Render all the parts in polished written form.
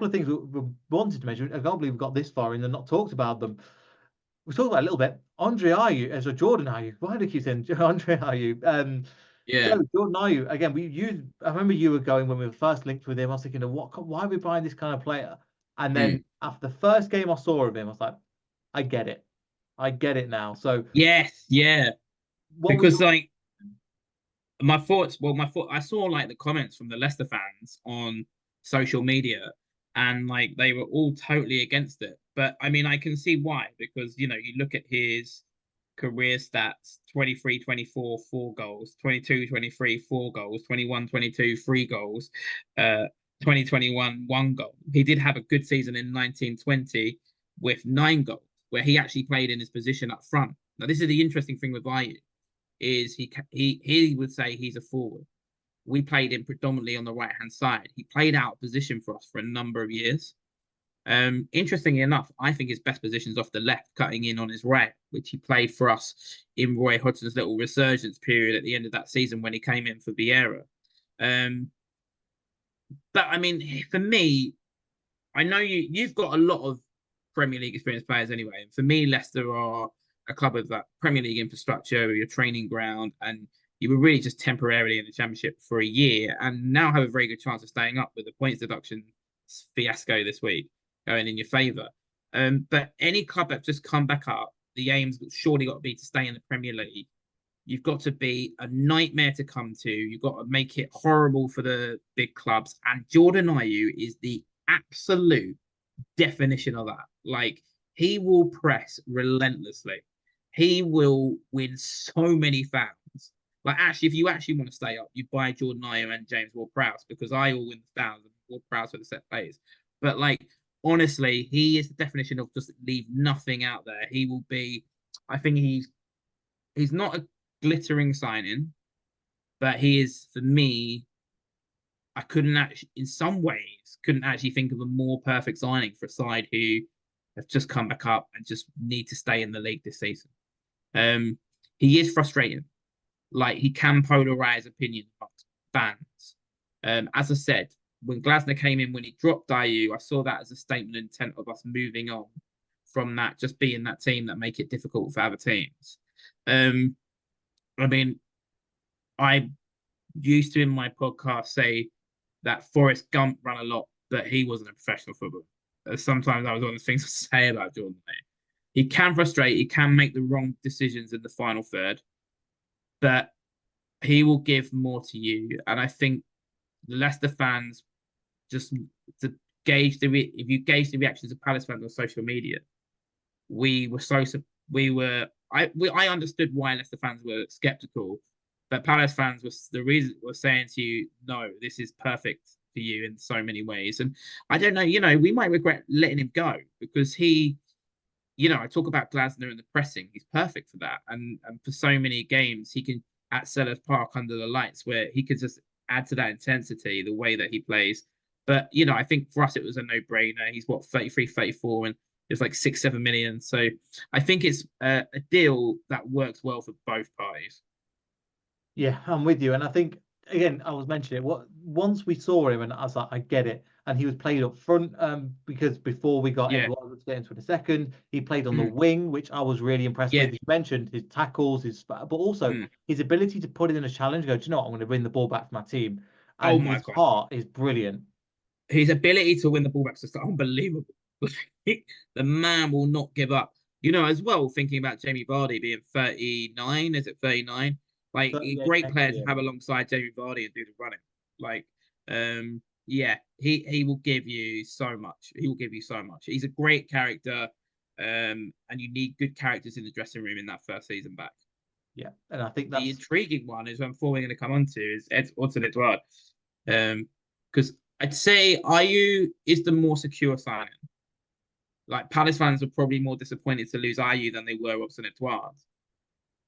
couple of things we wanted to mention. I can't believe we've got this far and not talked about them. We talked about a little bit. Andre Ayew, as a Jordan Ayew. Why do I keep saying Andre Ayew? Yeah. So Jordan Ayew again. I remember you were going when we were first linked with him. I was thinking, why are we buying this kind of player? And then after the first game I saw of him, I was like, I get it. I get it now. So Yes, yeah. what were Because your like my thoughts, I saw like the comments from the Leicester fans on social media, and like they were all totally against it. But I mean, I can see why, because you look at his career stats: 23, 24, 4 goals; 22, 23, 4 goals; 21, 22, 3 goals; 2021, 1 goal. He did have a good season in 1920 with 9 goals, where he actually played in his position up front. Now, this is the interesting thing with Ayew, is he would say he's a forward. We played him predominantly on the right hand side. He played out of position for us for a number of years. Interestingly enough, I think his best position is off the left, cutting in on his right, which he played for us in Roy Hodgson's little resurgence period at the end of that season when he came in for Vieira. But I mean, for me, I know you've got a lot of Premier League experienced players anyway. And for me, Leicester are a club with that Premier League infrastructure, your training ground, and you were really just temporarily in the Championship for a year, and now have a very good chance of staying up with the points deduction fiasco this week going in your favour. But any club that's just come back up, the aim's surely got to be to stay in the Premier League. You've got to be a nightmare to come to. You've got to make it horrible for the big clubs. And Jordan Ayew is the absolute definition of that. Like, he will press relentlessly. He will win so many fouls. Like, actually, if you actually want to stay up, you buy Jordan Ayew and James Ward-Prowse, because I will win the fouls and Ward-Prowse for the set plays. But like, honestly, he is the definition of just leave nothing out there. He will be. I think he's not a glittering signing, but he is, for me, I couldn't actually, in some ways, couldn't actually think of a more perfect signing for a side who have just come back up and just need to stay in the league this season. He is frustrating. Like, he can polarize opinion amongst fans. As I said, when Glasner came in, when he dropped Ayew, I saw that as a statement of intent of us moving on from that, just being that team that make it difficult for other teams. I mean, I used to in my podcast say that Forrest Gump ran a lot, but he wasn't a professional footballer. Sometimes that was one of the things I say about Jordan. He can frustrate, he can make the wrong decisions in the final third, but he will give more to you. And I think the Leicester fans, just to gauge if you gauge the reactions of Palace fans on social media, I understood why Leicester fans were skeptical, but Palace fans were saying to you, no, this is perfect for you in so many ways. And I don't know, we might regret letting him go, because I talk about Glasner and the pressing. He's perfect for that. And for so many games, he can, at Sellers Park under the lights, where he could just add to that intensity, the way that he plays. But, I think for us, it was a no-brainer. He's 33, 34, and it's like 6-7 million. So I think it's a deal that works well for both parties. Yeah, I'm with you. And I think, again, I was mentioning it. Once we saw him, and I was like, I get it. And he was played up front, because before we got Yeah. Eduaord, let's get into the second, he played on the wing, which I was really impressed Yeah. with. You mentioned his tackles, but also his ability to put it in a challenge, go, do you know what, I'm going to win the ball back for my team. Oh And my his God. heart is brilliant. His ability to win the ball back is just unbelievable. The man will not give up. As well, thinking about Jamie Vardy being 39, is it 39? Like, a 38 great next player to year. have alongside Jamie Vardy and do the running. Like, yeah, he will give you so much. He will give you so much. He's a great character, and you need good characters in the dressing room in that first season back. Yeah, and I think The that's intriguing one is one we're going to come on to is Odsenne Eduaord. Because I'd say Ayew is the more secure signing. Like, Palace fans were probably more disappointed to lose Ayew than they were Odsenne Eduaord.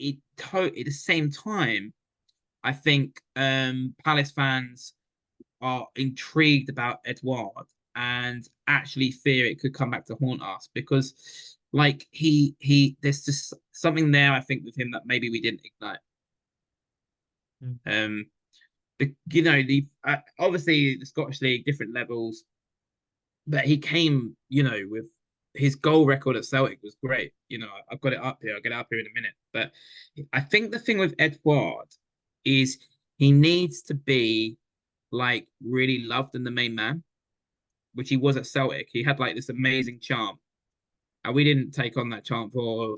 At the same time, I think Palace fans are intrigued about Eduaord and actually fear it could come back to haunt us, because like there's just something there, I think, with him that maybe we didn't ignite. mm. The obviously the Scottish League, different levels. but he came, with his goal record at Celtic was great. I've got it up here. I'll get it up here in a minute. But I think the thing with Eduard is he needs to be like really loved in the main man, which he was at Celtic. He had like this amazing charm, and we didn't take on that charm for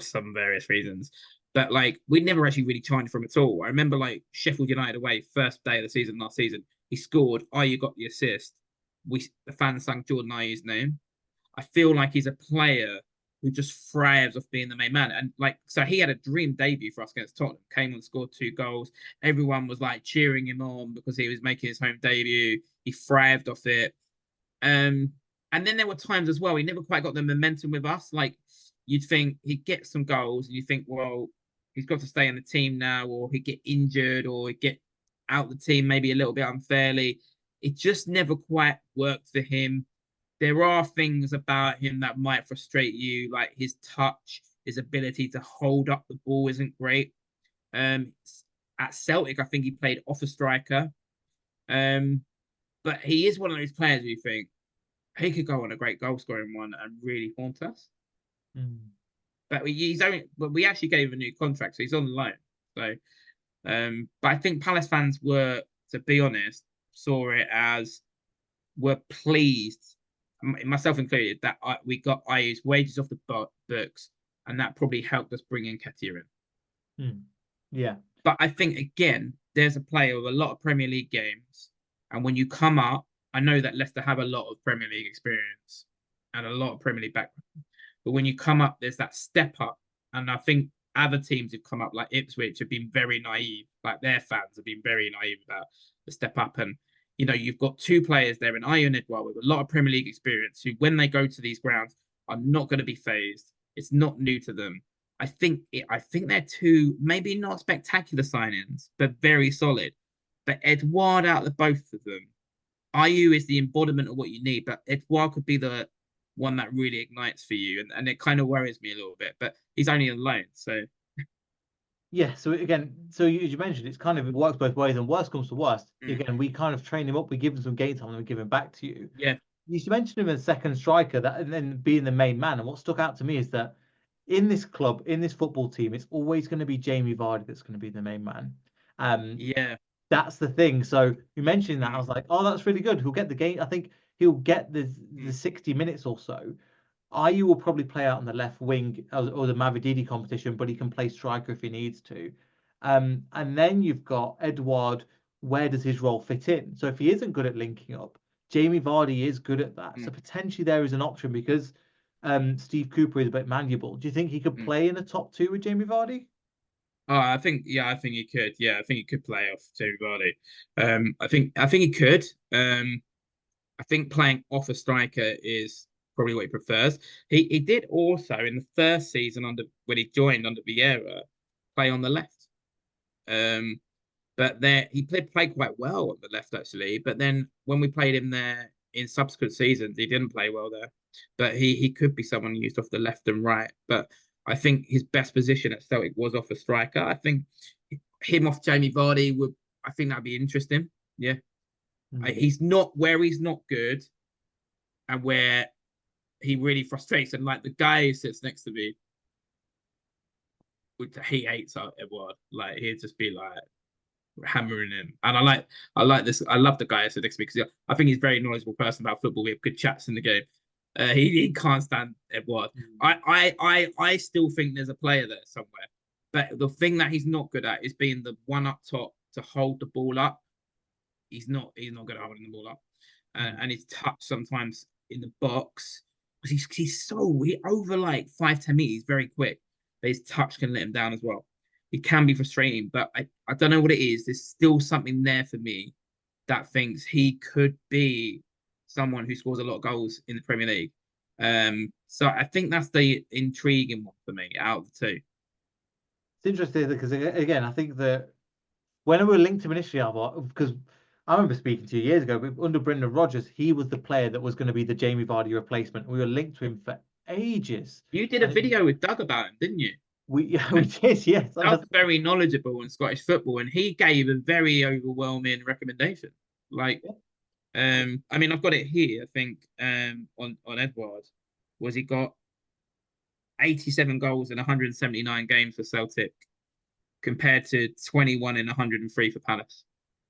some various reasons. But like we never actually really charged from at all. I remember like Sheffield United away, first day of the season last season, he scored. Ayew got the assist. The fans sang Jordan Ayew's name. I feel like he's a player who just thrives off being the main man. And like, so he had a dream debut for us against Tottenham, came and scored 2 goals. Everyone was like cheering him on because he was making his home debut. He thrived off it. And then there were times as well, he never quite got the momentum with us. Like you'd think he'd get some goals and you think, well, he's got to stay in the team now, or he'd get injured, or he'd get out the team maybe a little bit unfairly. It just never quite worked for him. There are things about him that might frustrate you, like his touch, his ability to hold up the ball isn't great. At Celtic, I think he played off a striker. But he is one of those players who you think he could go on a great goal scoring one and really haunt us. But we actually gave him a new contract, so he's on loan. So, but I think Palace fans were, to be honest, saw it as were pleased, myself included, that we got Ayew's wages off the books, and that probably helped us bring in Ketia in. Yeah. But I think, again, there's a player with a lot of Premier League games, and when you come up, I know that Leicester have a lot of Premier League experience and a lot of Premier League background, but when you come up, there's that step up, and I think other teams who've come up, like Ipswich, have been very naive. Like their fans have been very naive about the step up, and you've got 2 players there in Ayew and Eduard with a lot of Premier League experience who, when they go to these grounds, are not going to be phased. It's not new to them. I think they're 2 maybe not spectacular signings, but very solid. But Eduard, out of the both of them, Ayew is the embodiment of what you need, but Eduard could be the one that really ignites for you, and it kind of worries me a little bit. But he's only on loan, so. Yeah, so again, as you mentioned, it's kind of, it works both ways, and worst comes to worst. Again, we kind of train him up, we give him some game time, and we give him back to you. Yeah. You mentioned him as second striker, that, and then being the main man. And what stuck out to me is that in this club, in this football team, it's always going to be Jamie Vardy that's going to be the main man. Yeah. That's the thing. So you mentioned that, I was like, oh, that's really good. He'll get the game. I think he'll get the 60 minutes or so. Ayew will probably play out on the left wing or the Mavididi competition, but he can play striker if he needs to. And then you've got Eduard. Where does his role fit in? So if he isn't good at linking up, Jamie Vardy is good at that. So potentially there is an option, because Steve Cooper is a bit malleable. Do you think he could play in a top 2 with Jamie Vardy? I think he could. Yeah, I think he could play off Jamie Vardy. I think he could. I think playing off a striker is probably what he prefers. He did also in the first season when he joined under Vieira play on the left. But there he played quite well on the left actually. But then when we played him there in subsequent seasons, he didn't play well there. But he could be someone used off the left and right. But I think his best position at Celtic was off a striker. I think him off Jamie Vardy I think that'd be interesting. Yeah. He's not good, and where he really frustrates. And like the guy who sits next to me, he hates Eduard. Like he'd just be like hammering him. And I like this. I love the guy who sits next to me because I think he's a very knowledgeable person about football. We have good chats in the game. He can't stand Eduard. I still think there's a player there somewhere, but the thing that he's not good at is being the one up top to hold the ball up. He's not good at holding the ball up, and his touch sometimes in the box, because he's over like 5-10 meters, very quick, but his touch can let him down as well. It can be frustrating, but I don't know what it is. There's still something there for me that thinks he could be someone who scores a lot of goals in the Premier League. So I think that's the intriguing one for me out of the 2. It's interesting because again, I think that when we were linked to him initially, because I remember speaking to you years ago, but under Brendan Rodgers, he was the player that was going to be the Jamie Vardy replacement. We were linked to him for ages. You did a video with Doug about him, didn't you? We did, yes. Doug's very knowledgeable in Scottish football, and he gave a very overwhelming recommendation. Like, I mean, I've got it here. I think on Eduaord, was he got 87 goals in 179 games for Celtic, compared to 21 in 103 for Palace.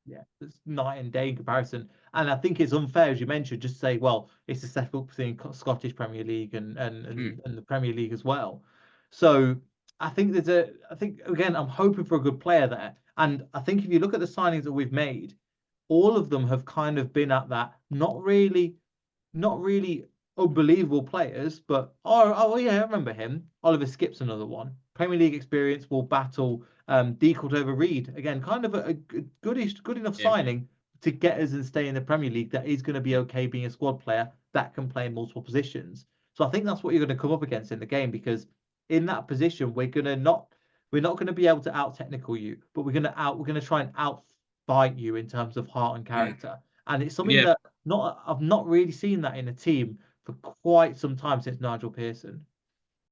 Yeah, it's night and day in comparison. And I think it's unfair, as you mentioned, just to say, well, it's a step up between Scottish Premier League and the Premier League as well. So I think I think again, I'm hoping for a good player there. And I think if you look at the signings that we've made, all of them have kind of been at that not really unbelievable players, but oh yeah, I remember him. Oliver Skip's another one. Premier League experience, will battle Decourt over Reed. Again, kind of a good enough Yeah, signing to get us and stay in the Premier League that is going to be okay being a squad player that can play in multiple positions. So I think that's what you're going to come up against in the game, because in that position we're not going to be able to out technical you, but we're going to try and outfight you in terms of heart and yeah, character. And it's something yeah. that not I've not really seen that in a team for quite some time since Nigel Pearson.